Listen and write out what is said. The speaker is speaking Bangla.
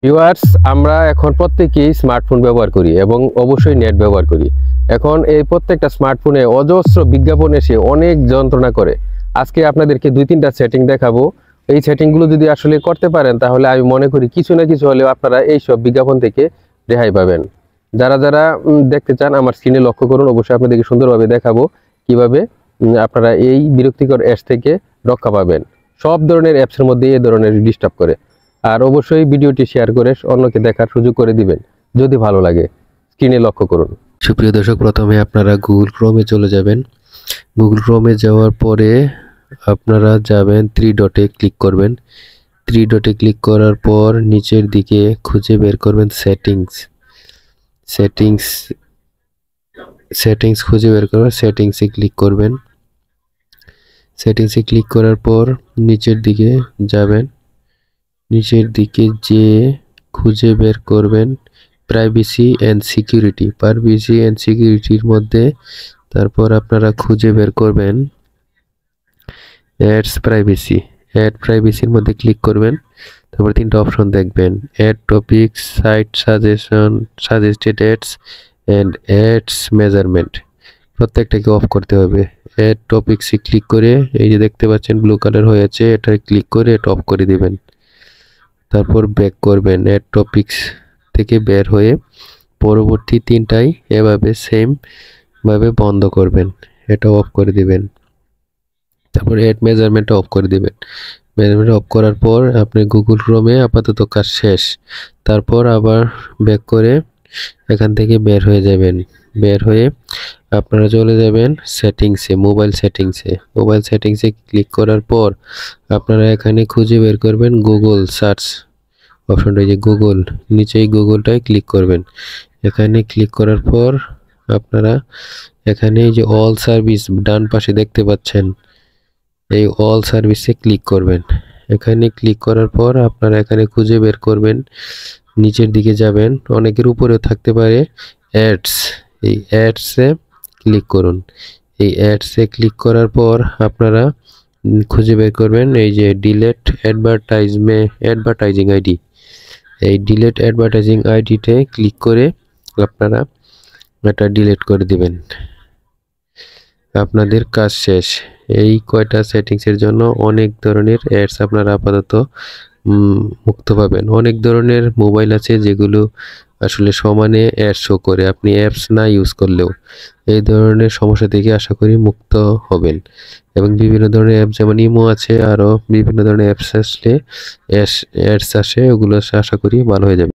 ভিউয়ার্স, আমরা এখন প্রত্যেকেই স্মার্টফোন ব্যবহার করি এবং অবশ্যই নেট ব্যবহার করি। এখন এই প্রত্যেকটা স্মার্টফোনে অজস্র বিজ্ঞাপন এসে অনেক যন্ত্রণা করে। আজকে আপনাদেরকে 2-3টা সেটিং দেখাবো। এই সেটিংগুলো যদি আসলে করতে পারেন তাহলে আমি মনে করি কিছু না কিছু হলেও আপনারা এই সব বিজ্ঞাপন থেকে রেহাই পাবেন। যারা যারা দেখতে চান আমার স্ক্রিনে লক্ষ্য করুন। অবশ্যই আপনাদেরকে সুন্দরভাবে দেখাবো কিভাবে আপনারা এই বিরক্তিকর অ্যাপস থেকে রক্ষা পাবেন। সব ধরনের অ্যাপসের মধ্যে এই ধরনের ডিস্টার্ব করে। আর অবশ্যই ভিডিওটি শেয়ার করে অন্যকে দেখার সুযোগ করে দিবেন যদি ভালো লাগে। স্ক্রিনে লক্ষ্য করুন। সুপ্রিয় দর্শক, প্রথমে আপনারা গুগল ক্রোমে চলে যাবেন। গুগল ক্রোমে যাওয়ার পরে আপনারা যাবেন 3 ডটে ক্লিক করবেন। 3 ডটে ক্লিক করার পর নিচের দিকে খুঁজে বের করবেন সেটিংস খুঁজে বের করবেন। সেটিংসে ক্লিক করবেন। সেটিংসে ক্লিক করার পর নিচের দিকে যাবেন। নিচের দিকে যে খুঁজে বের করবেন প্রাইভেসি অ্যান্ড সিকিউরিটির মধ্যে তারপর আপনারা খুঁজে বের করবেন অ্যাড প্রাইভেসির মধ্যে ক্লিক করবেন। তারপর 3টা অপশন দেখবেন, ad topics, site suggested ads and ads measurement. প্রত্যেকটাকে অফ করতে হবে। অ্যাড টপিক্সে ক্লিক করে এই যে দেখতে পাচ্ছেন ব্লু কালার হয়েছে, এটা ক্লিক করে এটা অফ করে দিবেন। তারপর ব্যাক করবেন, অ্যাড টপিক্স থেকে বের হয়ে পরবর্তী 3টাই এভাবে সেম ভাবে বন্ধ করবেন, এটা অফ করে দিবেন। তারপর অ্যাড মেজারমেন্টটা অফ করে দিবেন। মেজারমেন্ট অফ করার পর আপনি গুগল ক্রোমে আপাতত কাজ শেষ। তারপর আবার ব্যাক করে এখান থেকে বের হয়ে যাবেন। বের হয়ে আপনারা চলে যাবেন মোবাইল সেটিংসে ক্লিক করার পর আপনারা এখানে খুঁজে বের করবেন গুগল সার্চ অপশনটা, যে গুগল, নিচেই গুগলটায় ক্লিক করবেন। এখানে ক্লিক করার পর আপনারা এখানে যে অল সার্ভিস ডান পাশে দেখতে পাচ্ছেন, এই অল সার্ভিসে ক্লিক করবেন। এখানে ক্লিক করার পর আপনারা এখানে খুঁজে বের করবেন, নিচের দিকে যাবেন, অনেকের উপরেও থাকতে পারে অ্যাডস, এই অ্যাডসে ক্লিক করুন। এই অ্যাডসে ক্লিক করার পর আপনারা খুঁজে বের করবেন এই যে ডিলেট অ্যাডভার্টাইজিং আইডি। এই ডিলেট অ্যাডভার্টাইজিং আইডিতে ক্লিক করে আপনারা এটা ডিলিট করে দিবেন। আপনাদের কাজ শেষ। এই কয়টা সেটিংসের জন্য অনেক ধরনের অ্যাডস আপনারা আপাতত মুক্ত পাবেন। অনেক ধরনের মোবাইল আছে যেগুলো আসলে সমানে অ্যাড শো করে, আপনি অ্যাপস না ইউজ করলেও। এই ধরনের সমস্যা থেকে আশা করি মুক্ত হবেন। এবং বিভিন্ন ধরনের অ্যাপ যেমন ইমো আছে, আরও বিভিন্ন ধরনের অ্যাপস আসলে অ্যাডস আসে, ওগুলো আশা করি ভালো হয়ে যাবে।